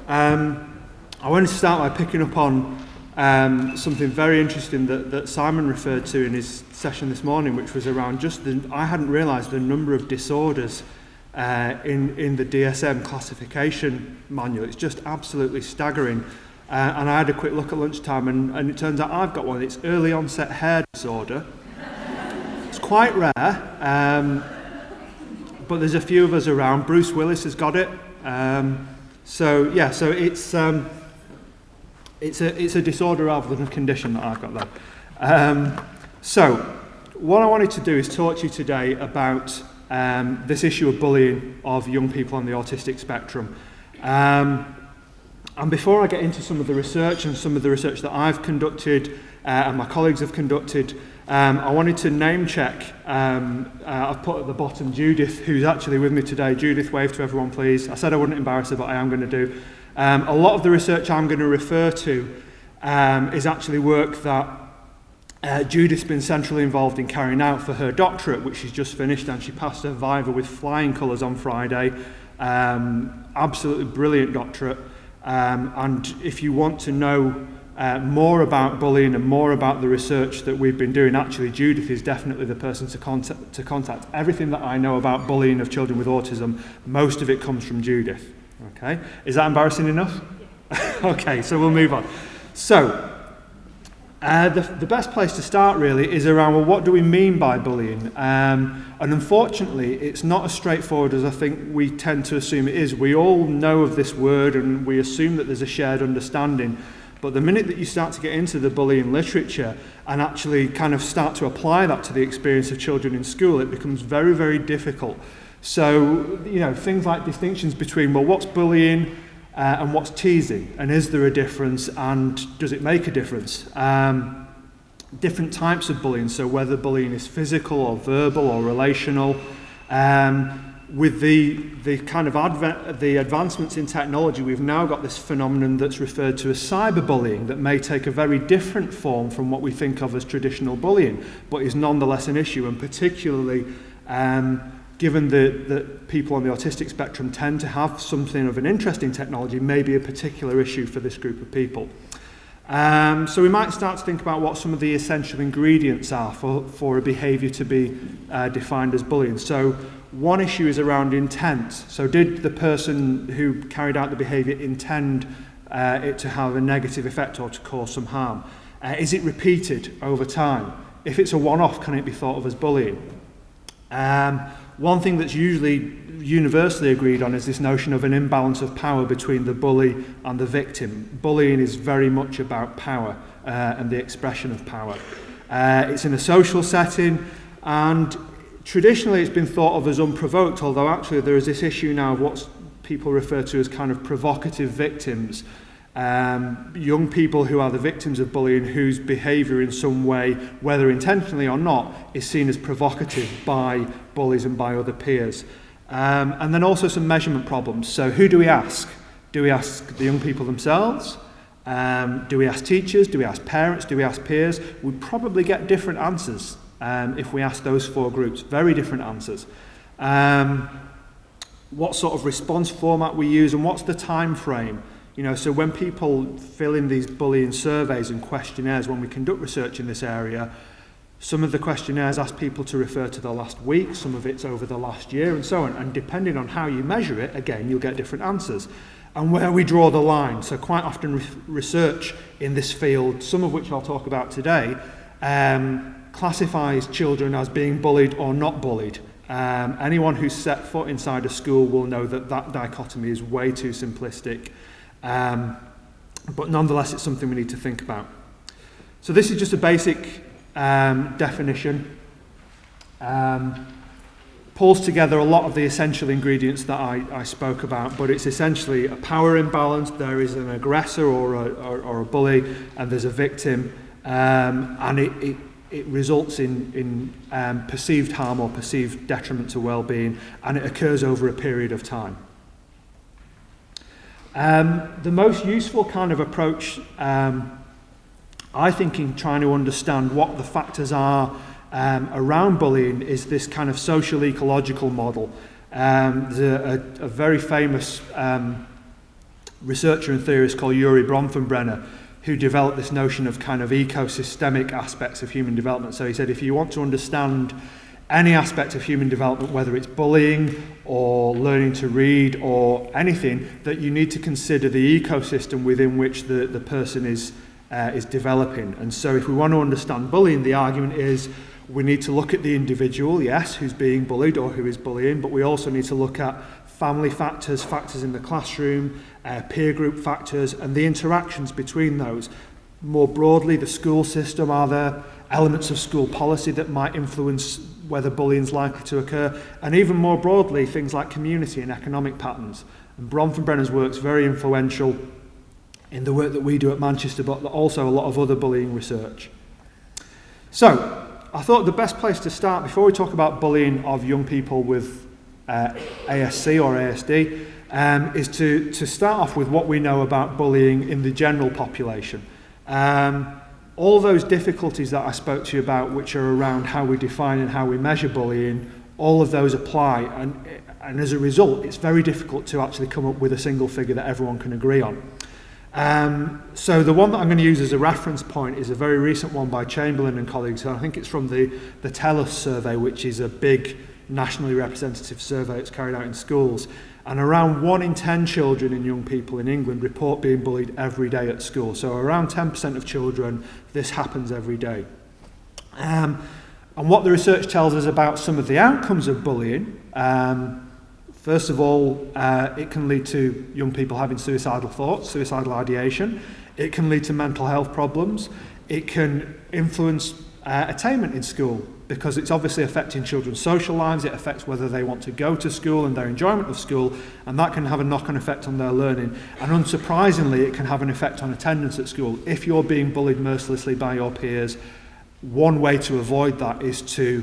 I wanted to start by picking up on something very interesting that Simon referred to in his session this morning, which was around I hadn't realised the number of disorders in the DSM classification manual. It's just absolutely staggering. And I had a quick look at lunchtime, and it turns out I've got one. It's early onset hair disorder. It's quite rare, but there's a few of us around. Bruce Willis has got it. So it's a disorder rather than a condition that I've got though. So what I wanted to do is talk to you today about this issue of bullying of young people on the autistic spectrum. And before I get into some of the research and some of the research that I've conducted and my colleagues have conducted, I wanted to name check. I've put at the bottom Judith, who's actually with me today. Judith, wave to everyone, please. I said I wouldn't embarrass her, but I am going to do. A lot of the research I'm going to refer to is actually work that Judith's been centrally involved in carrying out for her doctorate, which she's just finished, and she passed her Viva with flying colours on Friday. Absolutely brilliant doctorate. And if you want to know more about bullying and more about the research that we've been doing, actually Judith is definitely the person to contact. Everything that I know about bullying of children with autism, most of it comes from Judith. Okay, is that embarrassing enough? Yeah. Okay, so we'll move on. So the best place to start really is around, well, what do we mean by bullying? And unfortunately, it's not as straightforward as I think we tend to assume it is. We all know of this word and we assume that there's a shared understanding. But the minute that you start to get into the bullying literature and actually kind of start to apply that to the experience of children in school, it becomes very, very difficult. So, things like distinctions between, well, what's bullying and what's teasing? And is there a difference? And does it make a difference? Different types of bullying, so whether bullying is physical or verbal or relational. With the kind of the advancements in technology, we've now got this phenomenon that's referred to as cyberbullying that may take a very different form from what we think of as traditional bullying, but is nonetheless an issue, and particularly given that people on the autistic spectrum tend to have something of an interest in technology, may be a particular issue for this group of people. So we might start to think about what some of the essential ingredients are for a behaviour to be defined as bullying. So one issue is around intent. So did the person who carried out the behaviour intend it to have a negative effect or to cause some harm? Is it repeated over time? If it's a one-off, can it be thought of as bullying? One thing that's usually universally agreed on is this notion of an imbalance of power between the bully and the victim. Bullying is very much about power and the expression of power. It's in a social setting, and traditionally it's been thought of as unprovoked, although actually there is this issue now of what people refer to as kind of provocative victims. Young people who are the victims of bullying, whose behaviour in some way, whether intentionally or not, is seen as provocative by bullies and by other peers. And then also some measurement problems. So who do we ask? Do we ask the young people themselves? Do we ask teachers? Do we ask parents? Do we ask peers? We probably get different answers if we ask those four groups, very different answers. What sort of response format we use and what's the time frame? So when people fill in these bullying surveys and questionnaires, when we conduct research in this area, some of the questionnaires ask people to refer to the last week, some of it's over the last year, and so on. And depending on how you measure it, again, you'll get different answers. And where we draw the line, so quite often research in this field, some of which I'll talk about today, classifies children as being bullied or not bullied. Anyone who's set foot inside a school will know that that dichotomy is way too simplistic. But nonetheless, it's something we need to think about. So this is just a basic definition. Pulls together a lot of the essential ingredients that I spoke about, but it's essentially a power imbalance. There is an aggressor or a bully, and there's a victim, and it results in perceived harm or perceived detriment to well-being, and it occurs over a period of time. The most useful kind of approach, I think, in trying to understand what the factors are around bullying is this kind of social ecological model. There's a very famous researcher and theorist called Yuri Bronfenbrenner, who developed this notion of kind of ecosystemic aspects of human development. So he said, if you want to understand any aspect of human development, whether it's bullying or learning to read or anything, that you need to consider the ecosystem within which the person is developing. And so if we want to understand bullying, the argument is we need to look at the individual, yes, who's being bullied or who is bullying, but we also need to look at family factors, factors in the classroom, peer group factors, and the interactions between those. More broadly, the school system, are there elements of school policy that might influence whether bullying is likely to occur? And even more broadly, things like community and economic patterns. And Bronfenbrenner's work is very influential in the work that we do at Manchester, but also a lot of other bullying research. So, I thought the best place to start, before we talk about bullying of young people with ASC or ASD, is to start off with what we know about bullying in the general population. All those difficulties that I spoke to you about, which are around how we define and how we measure bullying, all of those apply, and as a result, it's very difficult to actually come up with a single figure that everyone can agree on. So the one that I'm going to use as a reference point is a very recent one by Chamberlain and colleagues. I think it's from the TELUS survey, which is a big nationally representative survey that's carried out in schools. And around 1 in 10 children and young people in England report being bullied every day at school. So around 10% of children, this happens every day. And what the research tells us about some of the outcomes of bullying, first of all, it can lead to young people having suicidal thoughts, suicidal ideation. It can lead to mental health problems. It can influence attainment in school, because it's obviously affecting children's social lives. It affects whether they want to go to school and their enjoyment of school, and that can have a knock-on effect on their learning. And unsurprisingly, it can have an effect on attendance at school. If you're being bullied mercilessly by your peers, one way to avoid that is to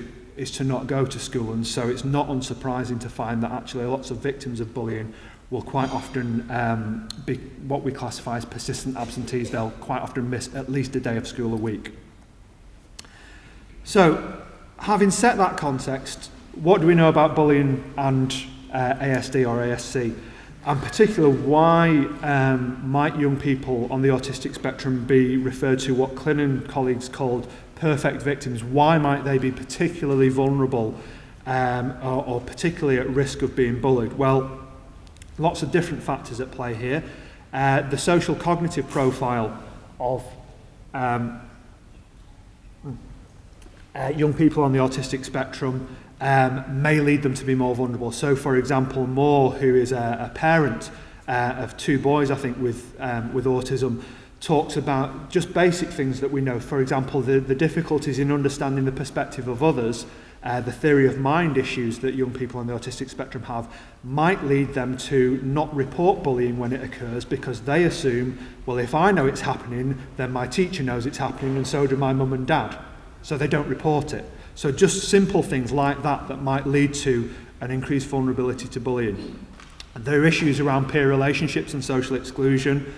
not go to school. And so it's not unsurprising to find that actually lots of victims of bullying will quite often be what we classify as persistent absentees. They'll quite often miss at least a day of school a week. So, having set that context, what do we know about bullying and ASD or ASC? And particularly, why might young people on the autistic spectrum be referred to what Klin and colleagues called perfect victims? Why might they be particularly vulnerable or particularly at risk of being bullied? Well, lots of different factors at play here. The social cognitive profile of young people on the autistic spectrum may lead them to be more vulnerable. So, for example, Moore, who is a parent of 2 boys, I think, with autism, talks about just basic things that we know. For example, the difficulties in understanding the perspective of others, the theory of mind issues that young people on the autistic spectrum have, might lead them to not report bullying when it occurs, because they assume, well, if I know it's happening, then my teacher knows it's happening, and so do my mum and dad. So they don't report it. So just simple things like that might lead to an increased vulnerability to bullying. And there are issues around peer relationships and social exclusion,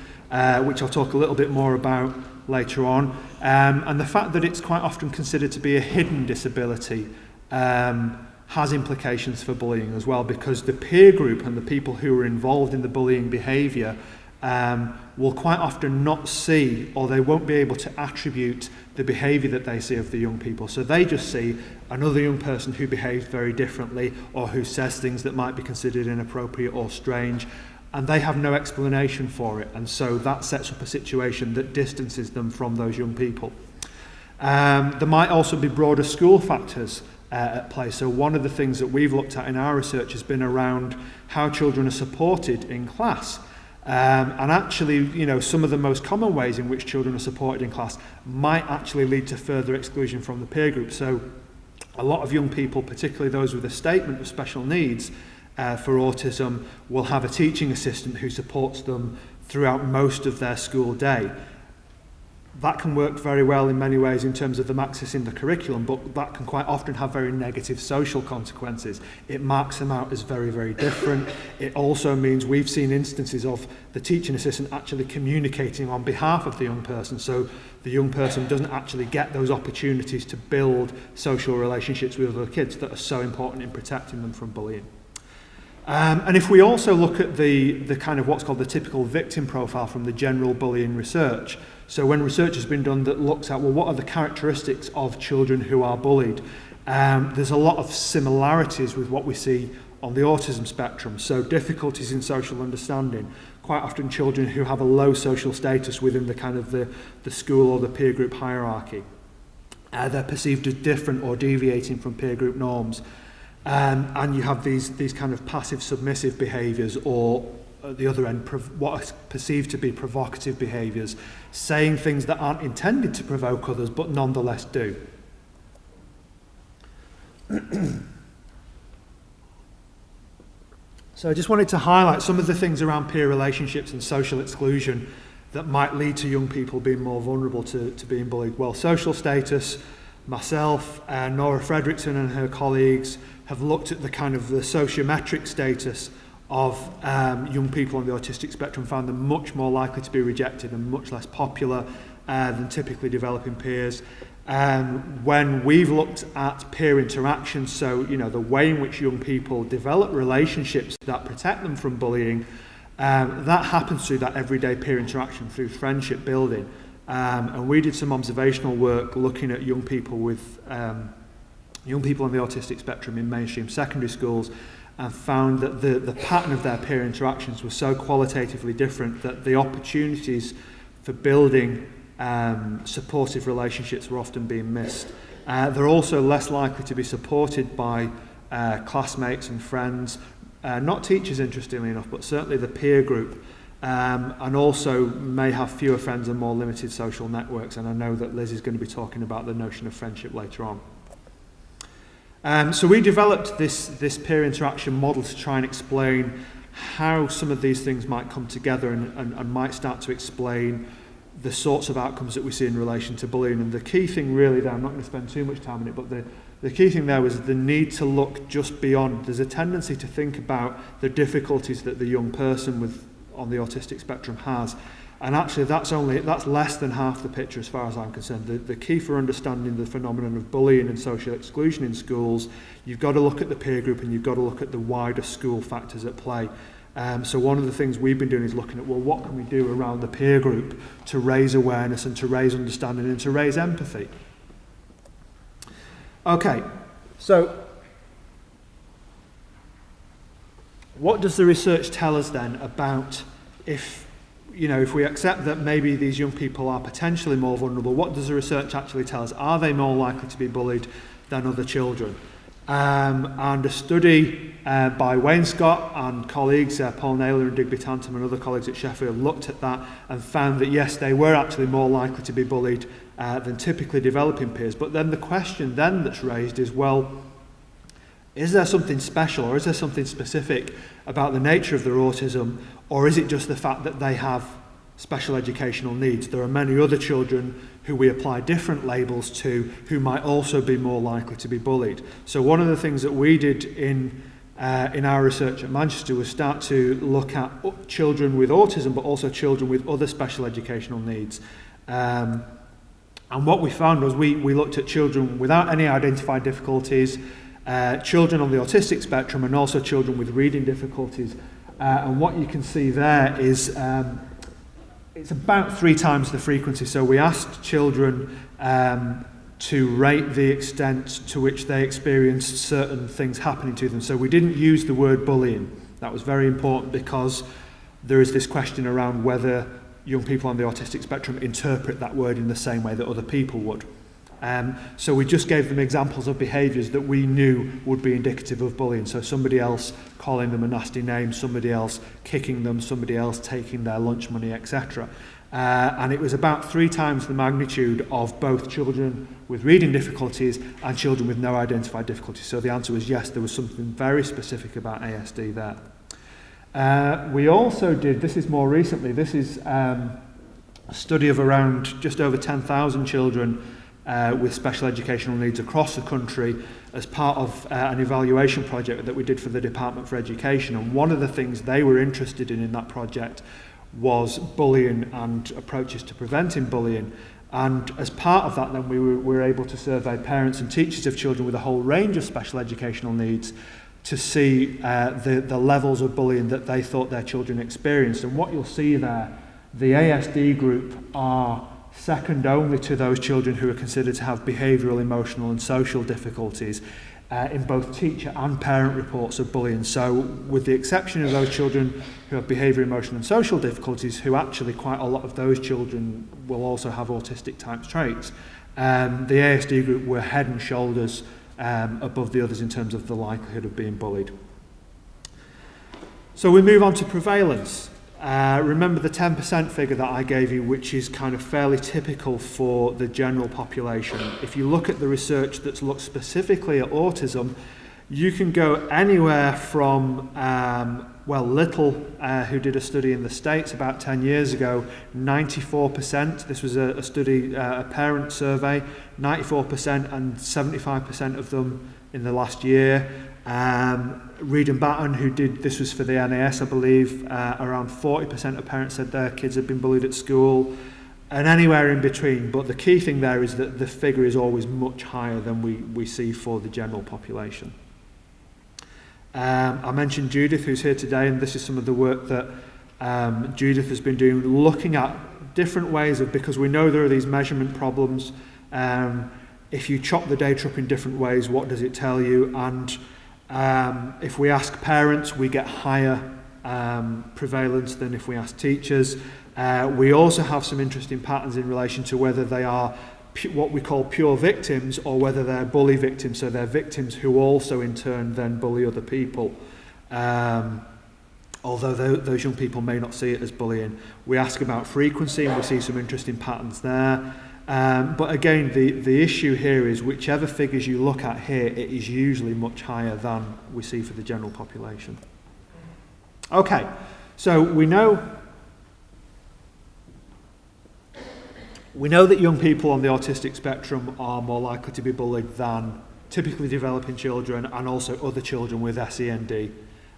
which I'll talk a little bit more about later on. And the fact that it's quite often considered to be a hidden disability has implications for bullying as well, because the peer group and the people who are involved in the bullying behaviour will quite often not see, or they won't be able to attribute the behaviour that they see of the young people. So they just see another young person who behaves very differently, or who says things that might be considered inappropriate or strange, and they have no explanation for it. And so that sets up a situation that distances them from those young people. There might also be broader school factors at play. So one of the things that we've looked at in our research has been around how children are supported in class. And actually, you know, some of the most common ways in which children are supported in class might actually lead to further exclusion from the peer group. So a lot of young people, particularly those with a statement of special needs for autism, will have a teaching assistant who supports them throughout most of their school day. That can work very well in many ways in terms of them accessing the curriculum, but that can quite often have very negative social consequences. It marks them out as very, very different. It also means we've seen instances of the teaching assistant actually communicating on behalf of the young person, so the young person doesn't actually get those opportunities to build social relationships with other kids that are so important in protecting them from bullying. And if we also look at the kind of what's called the typical victim profile from the general bullying research, so when research has been done that looks at, well, what are the characteristics of children who are bullied? There's a lot of similarities with what we see on the autism spectrum. So difficulties in social understanding, quite often children who have a low social status within the kind of the school or the peer group hierarchy. They're perceived as different or deviating from peer group norms. And you have these kind of passive submissive behaviours, or at the other end, what are perceived to be provocative behaviours, saying things that aren't intended to provoke others but nonetheless do. So I just wanted to highlight some of the things around peer relationships and social exclusion that might lead to young people being more vulnerable to being bullied. Well, social status, myself, Nora Fredrickson and her colleagues have looked at the kind of the sociometric status of young people on the autistic spectrum, found them much more likely to be rejected and much less popular than typically developing peers. When we've looked at peer interaction, so the way in which young people develop relationships that protect them from bullying, that happens through that everyday peer interaction, through friendship building. And we did some observational work looking at young people on the autistic spectrum in mainstream secondary schools, and found that the pattern of their peer interactions was so qualitatively different that the opportunities for building supportive relationships were often being missed. They're also less likely to be supported by classmates and friends, not teachers interestingly enough, but certainly the peer group, and also may have fewer friends and more limited social networks. And I know that Liz is going to be talking about the notion of friendship later on. So we developed this peer interaction model to try and explain how some of these things might come together and might start to explain the sorts of outcomes that we see in relation to bullying. And the key thing really there, I'm not going to spend too much time on it, but the key thing there was the need to look just beyond. There's a tendency to think about the difficulties that the young person on the autistic spectrum has. And actually that's less than half the picture as far as I'm concerned. The key for understanding the phenomenon of bullying and social exclusion in schools, you've got to look at the peer group and you've got to look at the wider school factors at play. So one of the things we've been doing is looking at, well, what can we do around the peer group to raise awareness and to raise understanding and to raise empathy? Okay, so what does the research tell us then about if we accept that maybe these young people are potentially more vulnerable, what does the research actually tell us? Are they more likely to be bullied than other children? And a study by Wayne Scott and colleagues, Paul Naylor and Digby Tantum and other colleagues at Sheffield looked at that and found that yes, they were actually more likely to be bullied than typically developing peers. But then the question then that's raised is, well, is there something special or is there something specific about the nature of their autism, or is it just the fact that they have special educational needs? There are many other children who we apply different labels to who might also be more likely to be bullied. So one of the things that we did in our research at Manchester was start to look at children with autism, but also children with other special educational needs. And what we found was we looked at children without any identified difficulties, children on the autistic spectrum, and also children with reading difficulties. And what you can see there is it's about 3 times the frequency. So we asked children to rate the extent to which they experienced certain things happening to them. So we didn't use the word bullying. That was very important because there is this question around whether young people on the autistic spectrum interpret that word in the same way that other people would. So we just gave them examples of behaviours that we knew would be indicative of bullying. So somebody else calling them a nasty name, somebody else kicking them, somebody else taking their lunch money, etc. And it was about 3 times the magnitude of both children with reading difficulties and children with no identified difficulties. So the answer was yes, there was something very specific about ASD there. We also did, this is more recently, this is a study of around just over 10,000 children with special educational needs across the country as part of an evaluation project that we did for the Department for Education. And one of the things they were interested in that project was bullying and approaches to preventing bullying. And as part of that then we were able to survey parents and teachers of children with a whole range of special educational needs to see the levels of bullying that they thought their children experienced. And what you'll see there, the ASD group are second only to those children who are considered to have behavioural, emotional and social difficulties in both teacher and parent reports of bullying. So with the exception of those children who have behaviour, emotional and social difficulties, who actually quite a lot of those children will also have autistic type traits, the ASD group were head and shoulders above the others in terms of the likelihood of being bullied. So we move on to prevalence. Remember the 10% figure that I gave you, which is kind of fairly typical for the general population. If you look at the research that's looked specifically at autism, you can go anywhere from, Little, who did a study in the States about 10 years ago, 94%, this was a study, a parent survey, 94% and 75% of them in the last year. Reed and Batten, who did, this was for the NAS, I believe, around 40% of parents said their kids had been bullied at school, and anywhere in between. But the key thing there is that the figure is always much higher than we see for the general population. I mentioned Judith, who's here today, and this is some of the work that Judith has been doing, looking at different ways of, because we know there are these measurement problems. If you chop the data up in different ways, what does it tell you? And if we ask parents, we get higher prevalence than if we ask teachers. We also have some interesting patterns in relation to whether they are what we call pure victims or whether they're bully victims, so they're victims who also in turn then bully other people. Although those young people may not see it as bullying. We ask about frequency and we see some interesting patterns there. But again, the issue here is whichever figures you look at here, it is usually much higher than we see for the general population. Okay, so we know that young people on the autistic spectrum are more likely to be bullied than typically developing children and also other children with SEND.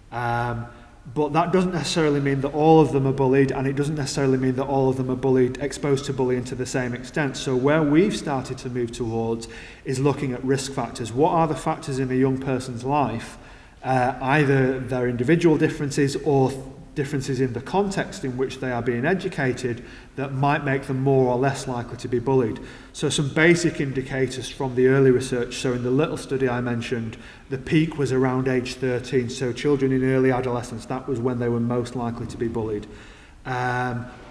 But that doesn't necessarily mean that all of them are bullied, and it doesn't necessarily mean that all of them are bullied, exposed to bullying to the same extent. So where we've started to move towards is looking at risk factors. What are the factors in a young person's life, either their individual differences or differences in the context in which they are being educated, that might make them more or less likely to be bullied. So some basic indicators from the early research. So in the little study I mentioned, the peak was around age 13. So children in early adolescence, that was when they were most likely to be bullied.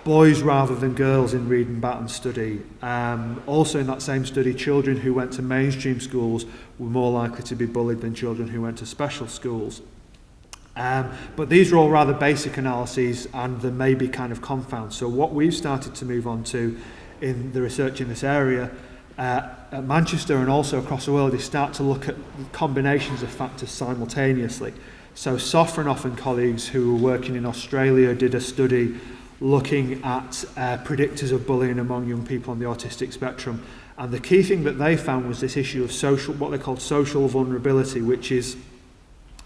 Boys rather than girls in Reed and Batten's study. Also in that same study, children who went to mainstream schools were more likely to be bullied than children who went to special schools. But these are all rather basic analyses and there may be kind of confounds. So what we've started to move on to in the research in this area at Manchester and also across the world is start to look at combinations of factors simultaneously. So Sofronoff and colleagues who were working in Australia did a study looking at predictors of bullying among young people on the autistic spectrum. And the key thing that they found was this issue of what they called social vulnerability, which is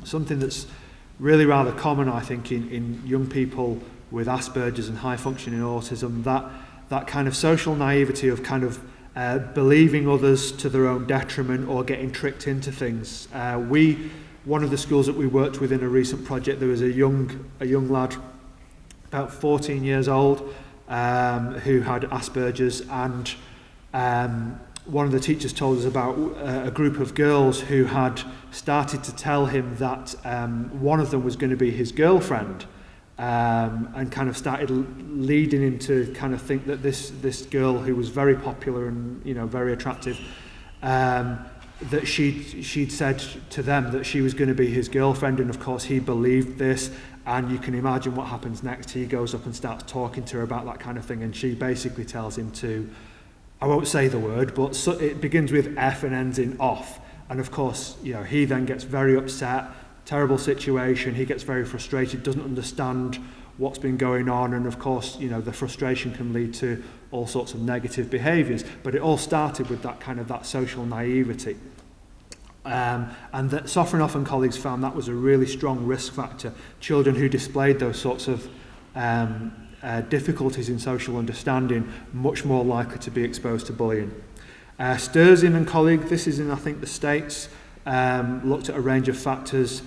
something that's really rather common, I think, in young people with Asperger's and high-functioning autism, that kind of social naivety of kind of believing others to their own detriment or getting tricked into things. One of the schools that we worked with in a recent project, there was a young lad, about 14 years old, who had Asperger's, and one of the teachers told us about a group of girls who had started to tell him that one of them was going to be his girlfriend, and kind of started leading him to kind of think that this girl who was very popular and very attractive, that she'd said to them that she was going to be his girlfriend, and of course he believed this. And you can imagine what happens next. He goes up and starts talking to her about that kind of thing, and she basically tells him to, I won't say the word, but it begins with F and ends in off. And of course, he then gets very upset, terrible situation, he gets very frustrated, doesn't understand what's been going on, and of course, the frustration can lead to all sorts of negative behaviours. But it all started with that social naivety. And that Sofronoff and colleagues found that was a really strong risk factor. Children who displayed those sorts of difficulties in social understanding, much more likely to be exposed to bullying. Sturzin and colleague, this is in I think the States, looked at a range of factors.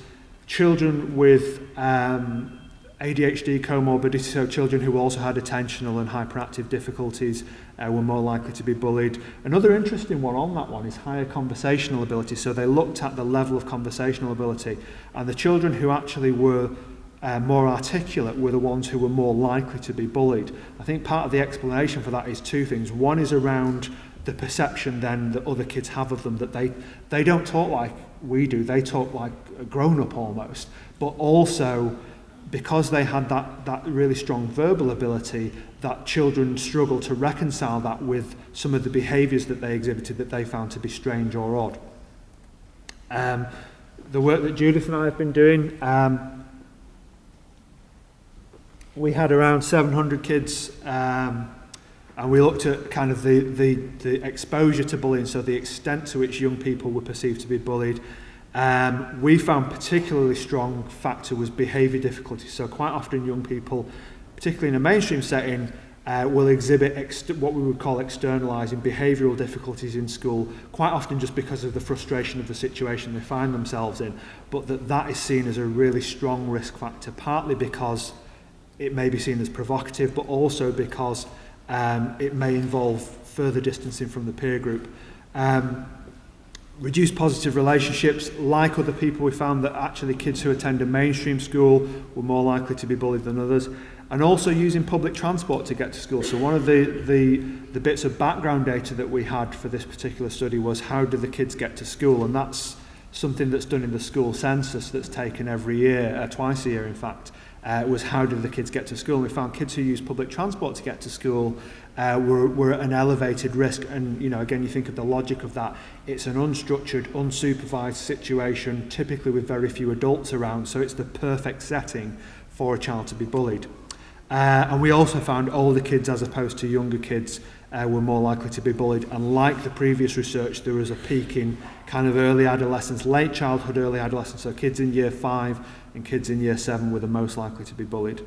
children with ADHD comorbidity, so children who also had attentional and hyperactive difficulties were more likely to be bullied. Another interesting one on that one is higher conversational ability. So they looked at the level of conversational ability, and the children who actually were more articulate were the ones who were more likely to be bullied. I think part of the explanation for that is two things. One is around the perception then that other kids have of them, that they don't talk like we do, they talk like a grown-up almost, but also because they had that really strong verbal ability, that children struggle to reconcile that with some of the behaviours that they exhibited that they found to be strange or odd. The work that Judith and I have been doing, we had around 700 kids, and we looked at kind of the exposure to bullying, so the extent to which young people were perceived to be bullied. We found particularly strong factor was behaviour difficulties. So quite often young people, particularly in a mainstream setting, will exhibit what we would call externalising behavioural difficulties in school, quite often just because of the frustration of the situation they find themselves in, but that is seen as a really strong risk factor, partly because it may be seen as provocative, but also because it may involve further distancing from the peer group. Reduced positive relationships, like other people, we found that actually kids who attend a mainstream school were more likely to be bullied than others, and also using public transport to get to school. So one of the bits of background data that we had for this particular study was how do the kids get to school, and that's something that's done in the school census that's taken every year, twice a year in fact, was how do the kids get to school. And we found kids who use public transport to get to school were at an elevated risk. And again, you think of the logic of that. It's an unstructured, unsupervised situation, typically with very few adults around, so it's the perfect setting for a child to be bullied. And we also found older kids as opposed to younger kids were more likely to be bullied. And like the previous research, there was a peak in kind of early adolescence, late childhood, early adolescence, so kids in year 5 and kids in year 7 were the most likely to be bullied.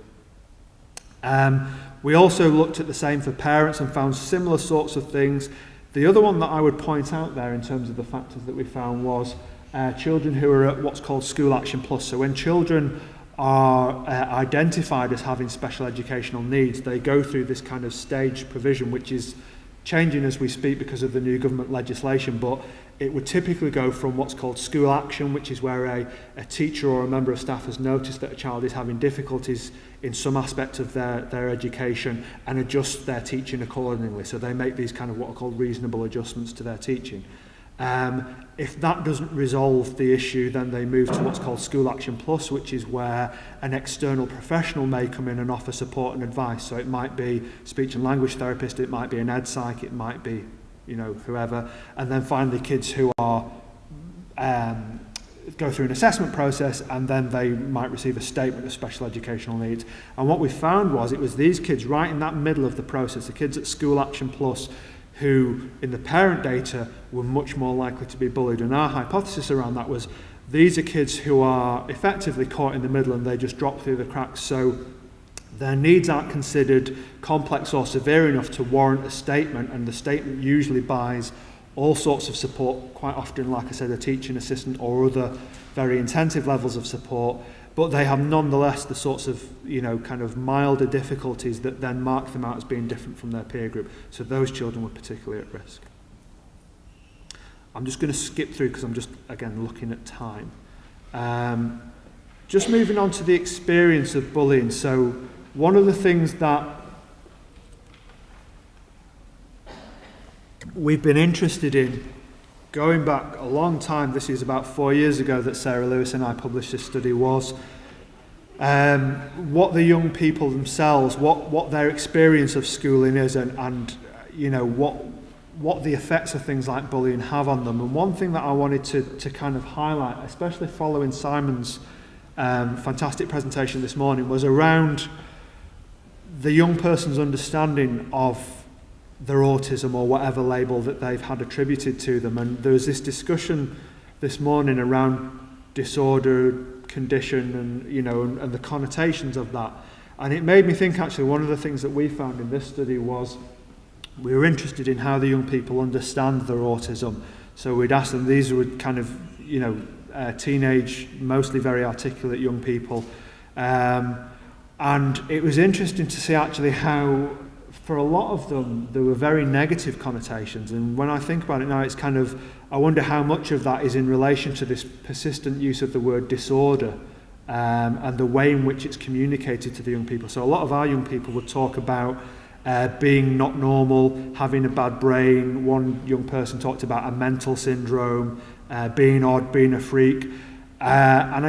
We also looked at the same for parents and found similar sorts of things. The other one that I would point out there in terms of the factors that we found was children who are at what's called School Action Plus. So when children are identified as having special educational needs, they go through this kind of staged provision, which is changing as we speak because of the new government legislation, but it would typically go from what's called school action, which is where a teacher or a member of staff has noticed that a child is having difficulties in some aspect of their education and adjust their teaching accordingly. So they make these kind of what are called reasonable adjustments to their teaching. If that doesn't resolve the issue, then they move to what's called School Action Plus, which is where an external professional may come in and offer support and advice. So it might be speech and language therapist, it might be an ed psych, it might be whoever. And then finally kids who are go through an assessment process, and then they might receive a statement of special educational needs. And what we found was it was these kids right in that middle of the process, the kids at School Action Plus, who in the parent data were much more likely to be bullied. And our hypothesis around that was these are kids who are effectively caught in the middle and they just drop through the cracks. So their needs aren't considered complex or severe enough to warrant a statement, and the statement usually buys all sorts of support, quite often, like I said, a teaching assistant or other very intensive levels of support, but they have nonetheless the sorts of, kind of milder difficulties that then mark them out as being different from their peer group. So those children were particularly at risk. I'm just going to skip through because I'm just, again, looking at time. Just moving on to the experience of bullying. So one of the things that we've been interested in going back a long time, this is about 4 years ago that Sarah Lewis and I published this study, was what the young people themselves, what their experience of schooling is, and what the effects of things like bullying have on them. And one thing that I wanted to kind of highlight, especially following Simon's fantastic presentation this morning, was around the young person's understanding of their autism or whatever label that they've had attributed to them. And there was this discussion this morning around disorder, condition, and the connotations of that. And it made me think, actually, one of the things that we found in this study was we were interested in how the young people understand their autism. So we'd ask them, these were kind of, teenage, mostly very articulate young people. And it was interesting to see actually how, for a lot of them, there were very negative connotations. And when I think about it now, it's kind of, I wonder how much of that is in relation to this persistent use of the word disorder and the way in which it's communicated to the young people. So a lot of our young people would talk about being not normal, having a bad brain. One young person talked about a mental syndrome, being odd, being a freak. And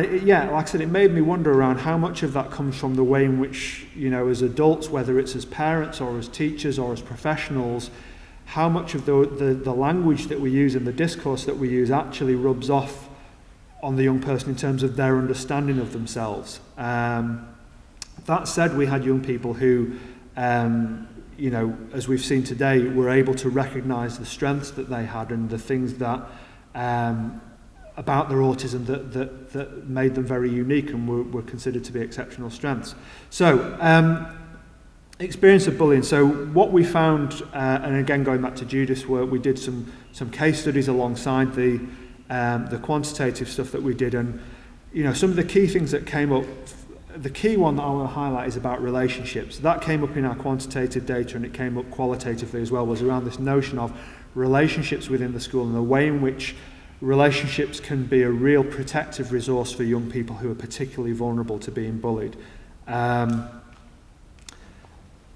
like I said, it made me wonder around how much of that comes from the way in which, as adults, whether it's as parents or as teachers or as professionals, how much of the language that we use and the discourse that we use actually rubs off on the young person in terms of their understanding of themselves. That said, we had young people who, as we've seen today, were able to recognise the strengths that they had and the things that about their autism that made them very unique and were considered to be exceptional strengths. So, experience of bullying. So what we found, and again going back to Judith's work, we did some case studies alongside the quantitative stuff that we did, and some of the key things that came up. The key one that I want to highlight is about relationships. That came up in our quantitative data, and it came up qualitatively as well, was around this notion of relationships within the school and the way in which relationships can be a real protective resource for young people who are particularly vulnerable to being bullied.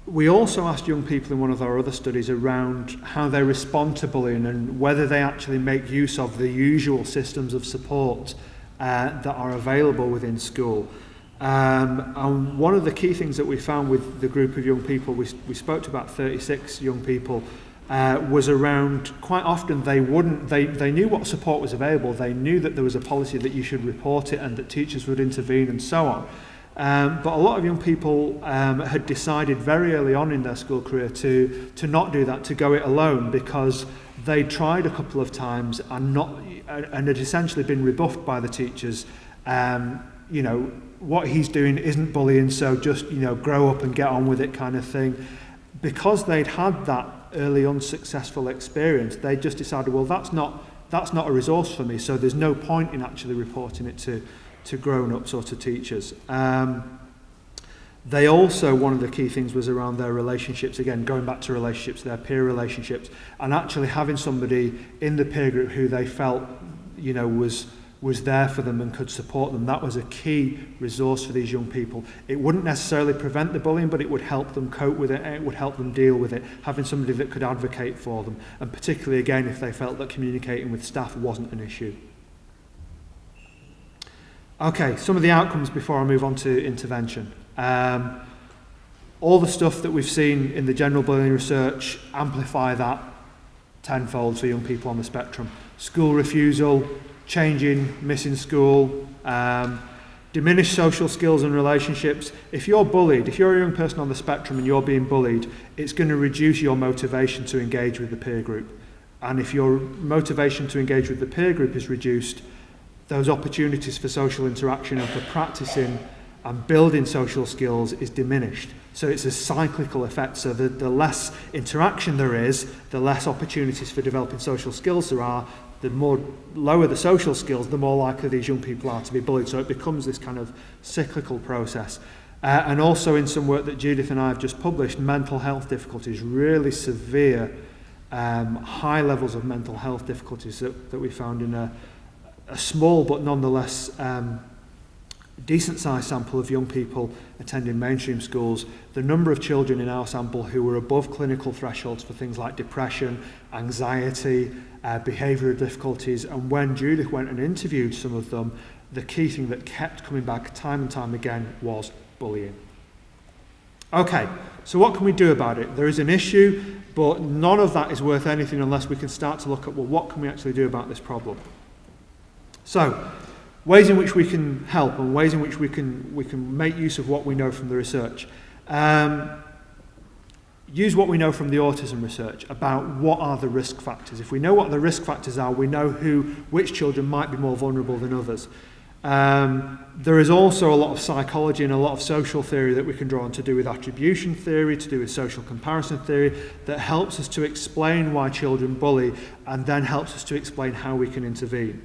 We also asked young people in one of our other studies around how they respond to bullying and whether they actually make use of the usual systems of support that are available within school. And one of the key things that we found with the group of young people, we spoke to about 36 young people, was around quite often they knew what support was available, they knew that there was a policy that you should report it and that teachers would intervene and so on. But a lot of young people had decided very early on in their school career to not do that, to go it alone, because they tried a couple of times and had essentially been rebuffed by the teachers. What he's doing isn't bullying, so just grow up and get on with it, kind of thing. Because they'd had that early unsuccessful experience, they just decided, well, that's not a resource for me, so there's no point in actually reporting it to grown-ups or to teachers. They also, one of the key things was around their relationships, again, going back to relationships, their peer relationships, and actually having somebody in the peer group who they felt, was there for them and could support them. That was a key resource for these young people. It wouldn't necessarily prevent the bullying, but it would help them cope with it, and it would help them deal with it, having somebody that could advocate for them, and particularly, again, if they felt that communicating with staff wasn't an issue. Okay, some of the outcomes before I move on to intervention. All the stuff that we've seen in the general bullying research amplify that tenfold for young people on the spectrum. School refusal, changing, missing school, diminished social skills and relationships. If you're bullied, if you're a young person on the spectrum and you're being bullied, it's going to reduce your motivation to engage with the peer group. And if your motivation to engage with the peer group is reduced, those opportunities for social interaction and for practicing and building social skills is diminished. So it's a cyclical effect. So the less interaction there is, the less opportunities for developing social skills there are. The lower the social skills, the more likely these young people are to be bullied. So it becomes this kind of cyclical process. And also in some work that Judith and I have just published, mental health difficulties, really severe, high levels of mental health difficulties that we found in a small but nonetheless decent-sized sample of young people attending mainstream schools. The number of children in our sample who were above clinical thresholds for things like depression, anxiety, behavioural difficulties, and when Judith went and interviewed some of them, the key thing that kept coming back time and time again was bullying. Okay, so what can we do about it? There is an issue, but none of that is worth anything unless we can start to look at, well, what can we actually do about this problem? So, ways in which we can help and ways in which we can make use of what we know from the research. Use what we know from the autism research about what are the risk factors. If we know what the risk factors are, we know which children might be more vulnerable than others. There is also a lot of psychology and a lot of social theory that we can draw on to do with attribution theory, to do with social comparison theory, that helps us to explain why children bully and then helps us to explain how we can intervene.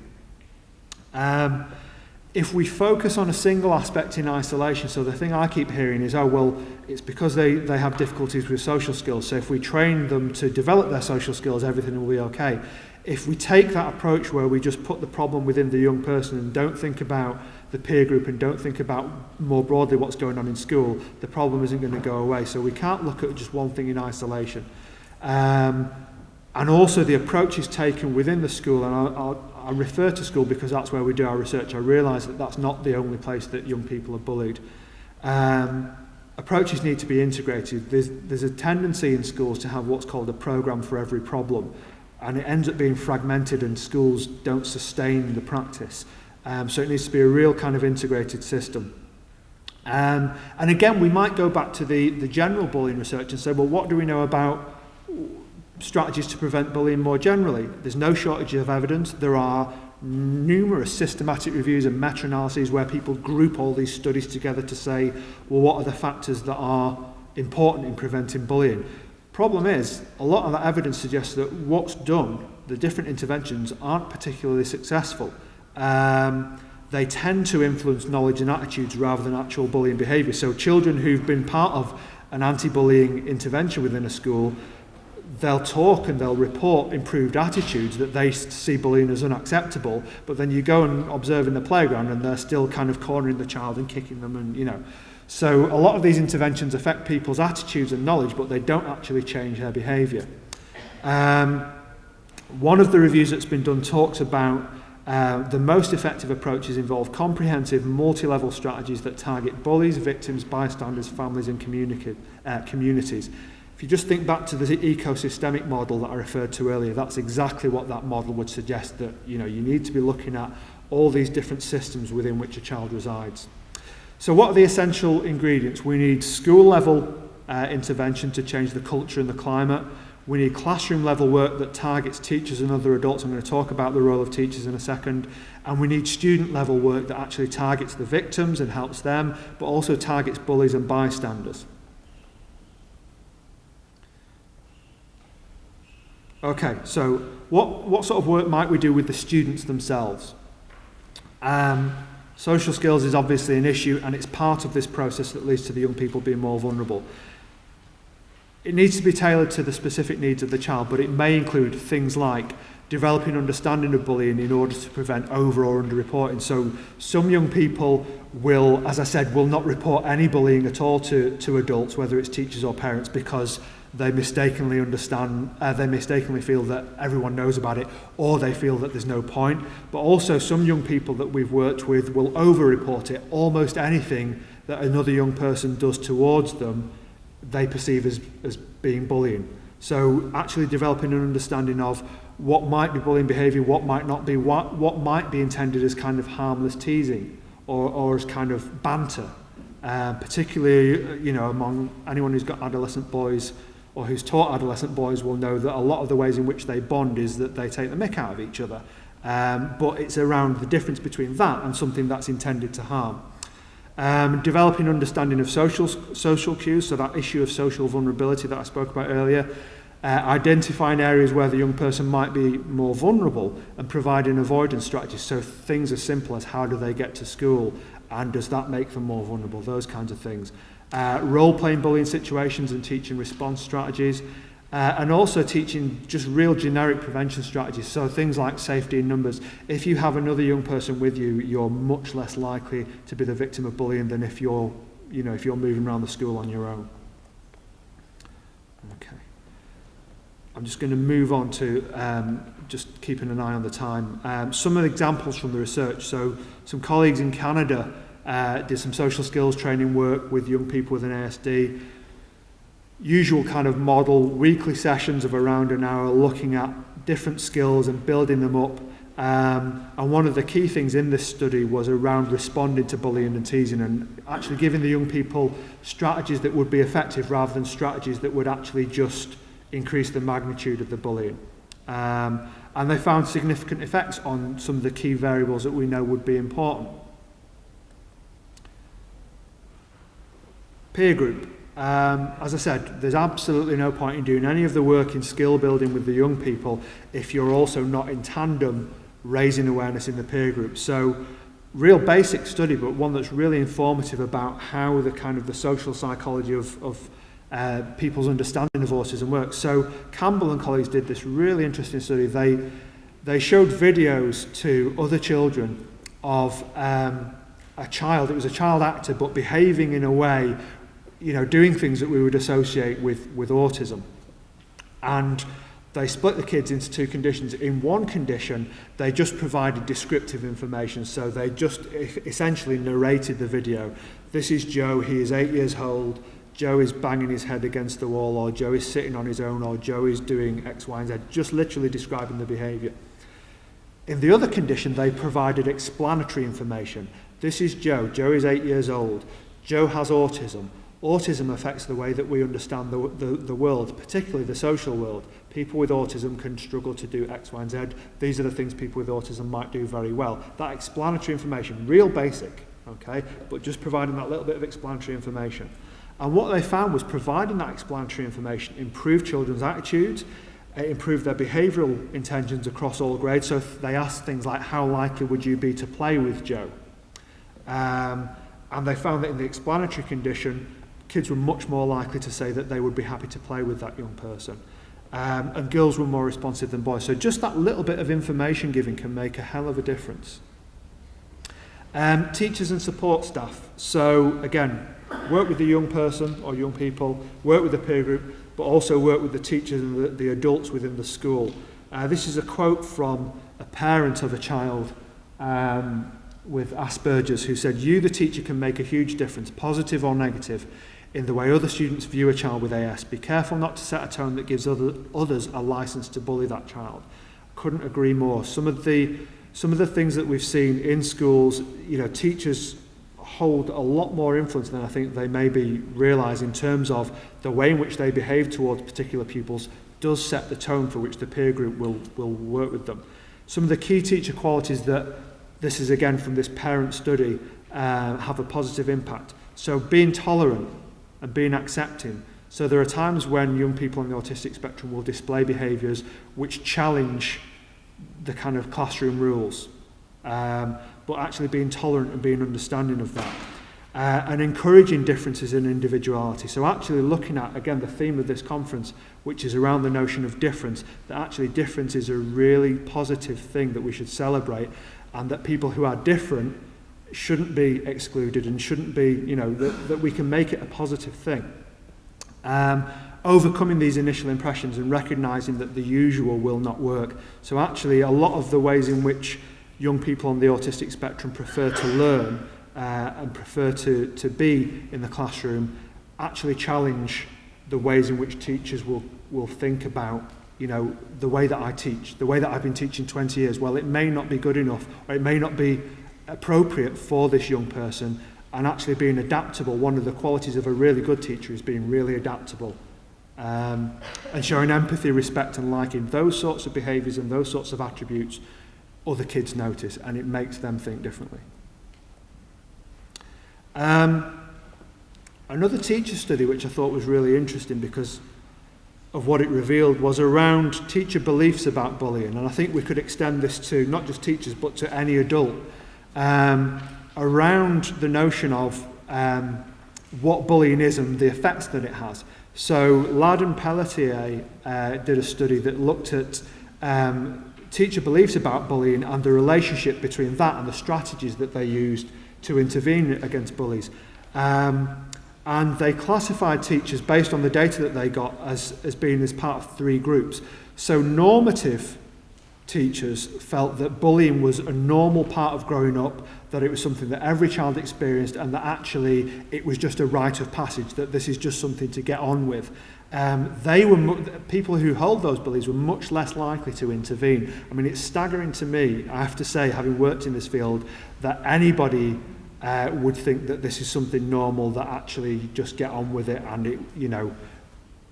If we focus on a single aspect in isolation, so the thing I keep hearing is, oh, well, it's because they have difficulties with social skills, so if we train them to develop their social skills, everything will be okay. If we take that approach where we just put the problem within the young person and don't think about the peer group and don't think about more broadly what's going on in school, the problem isn't going to go away. So we can't look at just one thing in isolation. And also the approach is taken within the school, and I refer to school because that's where we do our research. I realise that that's not the only place that young people are bullied. Approaches need to be integrated. There's a tendency in schools to have what's called a programme for every problem, and it ends up being fragmented and schools don't sustain the practice. So it needs to be a real kind of integrated system. And again, we might go back to the general bullying research and say, well, what do we know about strategies to prevent bullying more generally? There's no shortage of evidence. There are numerous systematic reviews and meta-analyses where people group all these studies together to say, well, what are the factors that are important in preventing bullying? Problem is, a lot of that evidence suggests that what's done, the different interventions, aren't particularly successful. They tend to influence knowledge and attitudes rather than actual bullying behaviour. So children who've been part of an anti-bullying intervention within a school, they'll talk and they'll report improved attitudes that they see bullying as unacceptable, but then you go and observe in the playground and they're still kind of cornering the child and kicking them, and So a lot of these interventions affect people's attitudes and knowledge, but they don't actually change their behaviour. One of the reviews that's been done talks about the most effective approaches involve comprehensive multi-level strategies that target bullies, victims, bystanders, families and communities. If you just think back to the ecosystemic model that I referred to earlier, that's exactly what that model would suggest, that you need to be looking at all these different systems within which a child resides. So what are the essential ingredients? We need school level intervention to change the culture and the climate. We need classroom level work that targets teachers and other adults. I'm going to talk about the role of teachers in a second. And we need student level work that actually targets the victims and helps them, but also targets bullies and bystanders. Okay, so what sort of work might we do with the students themselves? Social skills is obviously an issue, and it's part of this process that leads to the young people being more vulnerable. It needs to be tailored to the specific needs of the child, but it may include things like developing understanding of bullying in order to prevent over or under-reporting. So some young people will, as I said, will not report any bullying at all to adults, whether it's teachers or parents, because they mistakenly feel that everyone knows about it, or they feel that there's no point. But also some young people that we've worked with will over-report it. Almost anything that another young person does towards them, they perceive as being bullying. So actually developing an understanding of what might be bullying behaviour, what might not be, what might be intended as kind of harmless teasing or as kind of banter, particularly among anyone who's got adolescent boys or who's taught adolescent boys will know that a lot of the ways in which they bond is that they take the mick out of each other. But it's around the difference between that and something that's intended to harm. Developing understanding of social cues, so that issue of social vulnerability that I spoke about earlier. Identifying areas where the young person might be more vulnerable and providing avoidance strategies. So things as simple as how do they get to school and does that make them more vulnerable, those kinds of things. Role-playing bullying situations and teaching response strategies. And also teaching just real generic prevention strategies. So things like safety in numbers. If you have another young person with you, you're much less likely to be the victim of bullying than if you're moving around the school on your own. Okay. I'm just going to move on to just keeping an eye on the time. Some of the examples from the research. So some colleagues in Canada did some social skills training work with young people with an ASD. Usual kind of model, weekly sessions of around an hour looking at different skills and building them up. And one of the key things in this study was around responding to bullying and teasing and actually giving the young people strategies that would be effective rather than strategies that would actually just increase the magnitude of the bullying. And they found significant effects on some of the key variables that we know would be important. Peer group. As I said, there's absolutely no point in doing any of the work in skill building with the young people if you're also not in tandem raising awareness in the peer group. So real basic study, but one that's really informative about how the kind of the social psychology of people's understanding of autism works. So Campbell and colleagues did this really interesting study. They showed videos to other children of a child. It was a child actor, but behaving in a way, doing things that we would associate with autism. And they split the kids into two conditions. In one condition, they just provided descriptive information. So they just essentially narrated the video. This is Joe, he is 8 years old. Joe is banging his head against the wall, or Joe is sitting on his own, or Joe is doing X, Y, and Z, just literally describing the behaviour. In the other condition, they provided explanatory information. This is Joe. Joe is 8 years old. Joe has autism. Autism affects the way that we understand the world, particularly the social world. People with autism can struggle to do X, Y, and Z. These are the things people with autism might do very well. That explanatory information, real basic, okay, but just providing that little bit of explanatory information. And what they found was providing that explanatory information improved children's attitudes, it improved their behavioural intentions across all grades. So if they asked things like, how likely would you be to play with Joe? And they found that in the explanatory condition, kids were much more likely to say that they would be happy to play with that young person. And girls were more responsive than boys. So just that little bit of information giving can make a hell of a difference. Teachers and support staff. So again, work with the young person or young people, work with the peer group, but also work with the teachers and the adults within the school. This is a quote from a parent of a child with Asperger's who said, "You, the teacher, can make a huge difference, positive or negative, in the way other students view a child with AS. Be careful not to set a tone that gives others a license to bully that child." Couldn't agree more. Some of the things that we've seen in schools, teachers hold a lot more influence than I think they maybe realise in terms of the way in which they behave towards particular pupils does set the tone for which the peer group will work with them. Some of the key teacher qualities that, this is again from this parent study, have a positive impact. So being tolerant and being accepting. So there are times when young people on the autistic spectrum will display behaviours which challenge the kind of classroom rules. But actually being tolerant and being understanding of that. And encouraging differences in individuality. So actually looking at, again, the theme of this conference, which is around the notion of difference, that actually difference is a really positive thing that we should celebrate, and that people who are different shouldn't be excluded and shouldn't be, that we can make it a positive thing. Overcoming these initial impressions and recognising that the usual will not work. So actually a lot of the ways in which young people on the autistic spectrum prefer to learn and prefer to be in the classroom actually challenge the ways in which teachers will think about, the way that I teach, the way that I've been teaching 20 years. Well, it may not be good enough, or it may not be appropriate for this young person, and actually being adaptable. One of the qualities of a really good teacher is being really adaptable and showing empathy, respect and liking. Those sorts of behaviours and those sorts of attributes other kids notice, and it makes them think differently. Another teacher study which I thought was really interesting because of what it revealed was around teacher beliefs about bullying, and I think we could extend this to not just teachers but to any adult, around the notion of what bullying is and the effects that it has. So Ladd and Pelletier did a study that looked at teacher beliefs about bullying and the relationship between that and the strategies that they used to intervene against bullies. And they classified teachers based on the data that they got as being as part of three groups. So normative teachers felt that bullying was a normal part of growing up, that it was something that every child experienced, and that actually it was just a rite of passage, that this is just something to get on with. People who hold those beliefs were much less likely to intervene. I mean, it's staggering to me, I have to say, having worked in this field, that anybody would think that this is something normal, that actually just get on with it, and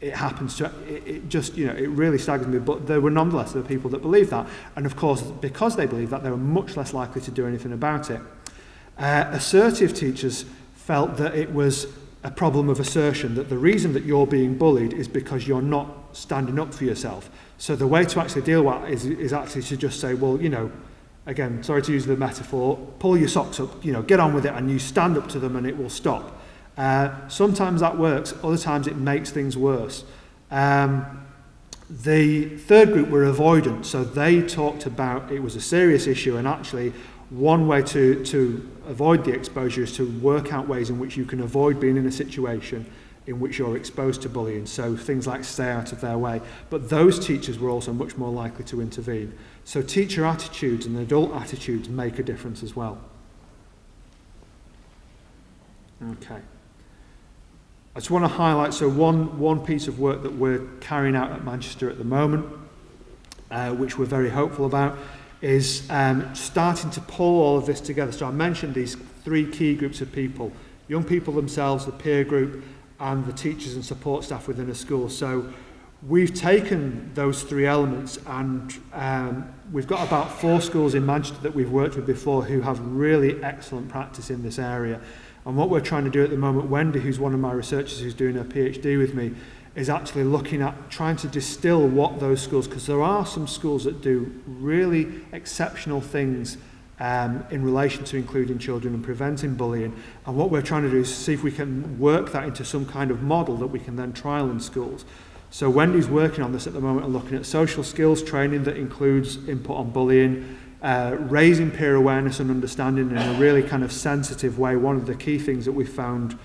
it happens to it really staggers me. But there were nonetheless people that believed that, and of course because they believed that, they were much less likely to do anything about it. Assertive teachers felt that it was a problem of assertion, that the reason that you're being bullied is because you're not standing up for yourself. So the way to actually deal with it is actually to just say, well, again, sorry to use the metaphor, pull your socks up, get on with it, and you stand up to them and it will stop. Sometimes that works, other times it makes things worse. The third group were avoidant, so they talked about it was a serious issue, and actually one way to avoid the exposure is to work out ways in which you can avoid being in a situation in which you're exposed to bullying, so things like stay out of their way. But those teachers were also much more likely to intervene. So teacher attitudes and adult attitudes make a difference as well. Okay. I just want to highlight, so one piece of work that we're carrying out at Manchester at the moment, which we're very hopeful about, is starting to pull all of this together. So I mentioned these three key groups of people: young people themselves, the peer group, and the teachers and support staff within a school. So we've taken those three elements, and we've got about 4 schools in Manchester that we've worked with before who have really excellent practice in this area. And what we're trying to do at the moment, Wendy, who's one of my researchers who's doing her PhD with me, is actually looking at trying to distill what those schools, because there are some schools that do really exceptional things in relation to including children and preventing bullying. And what we're trying to do is see if we can work that into some kind of model that we can then trial in schools. So Wendy's working on this at the moment and looking at social skills training that includes input on bullying, raising peer awareness and understanding in a really kind of sensitive way. One of the key things that we found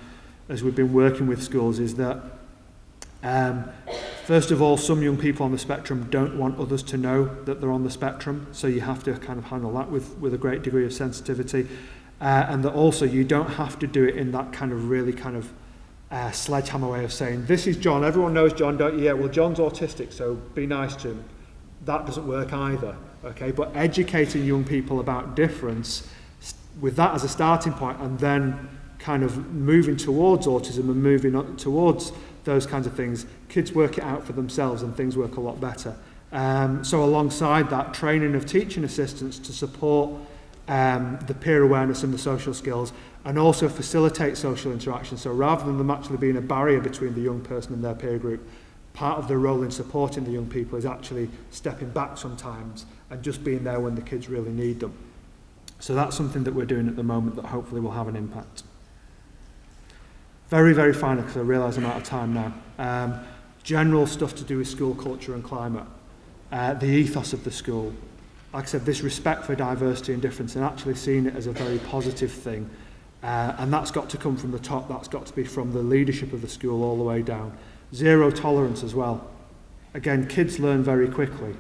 as we've been working with schools is that first of all, some young people on the spectrum don't want others to know that they're on the spectrum, so you have to kind of handle that with a great degree of sensitivity, and that also you don't have to do it in that kind of really kind of sledgehammer way of saying, this is John, everyone knows John, don't you? Yeah, well, John's autistic, so be nice to him. That doesn't work either. Okay, but educating young people about difference with that as a starting point, and then kind of moving towards autism and moving on towards those kinds of things, kids work it out for themselves and things work a lot better. So alongside that, training of teaching assistants to support the peer awareness and the social skills, and also facilitate social interaction. So rather than them actually being a barrier between the young person and their peer group, part of the role in supporting the young people is actually stepping back sometimes and just being there when the kids really need them. So that's something that we're doing at the moment that hopefully will have an impact. Very, very final, because I realise I'm out of time now. General stuff to do with school culture and climate. The ethos of the school. Like I said, this respect for diversity and difference, and actually seeing it as a very positive thing. And that's got to come from the top. That's got to be from the leadership of the school all the way down. Zero tolerance as well. Again, kids learn very quickly.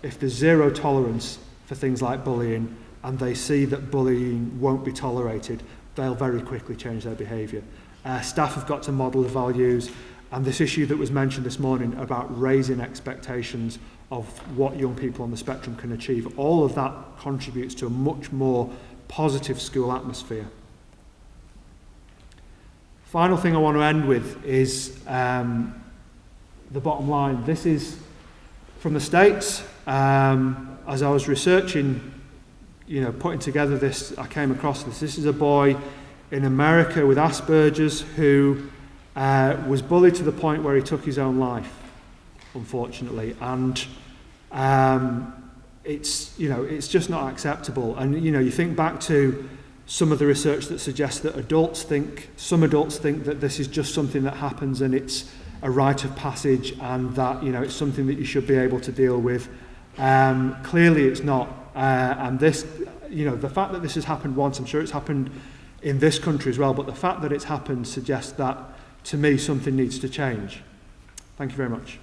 If there's zero tolerance for things like bullying, and they see that bullying won't be tolerated, they'll very quickly change their behaviour. Staff have got to model the values, and this issue that was mentioned this morning about raising expectations of what young people on the spectrum can achieve, all of that contributes to a much more positive school atmosphere. Final thing I want to end with is the bottom line. This is from the States. As I was researching, putting together this, I came across this. This is a boy in America with Asperger's who was bullied to the point where he took his own life, unfortunately. And it's just not acceptable. And you think back to some of the research that suggests that some adults think that this is just something that happens and it's a rite of passage, and that it's something that you should be able to deal with. Clearly it's not. And this, the fact that this has happened once, I'm sure it's happened in this country as well, but the fact that it's happened suggests that, to me, something needs to change. Thank you very much.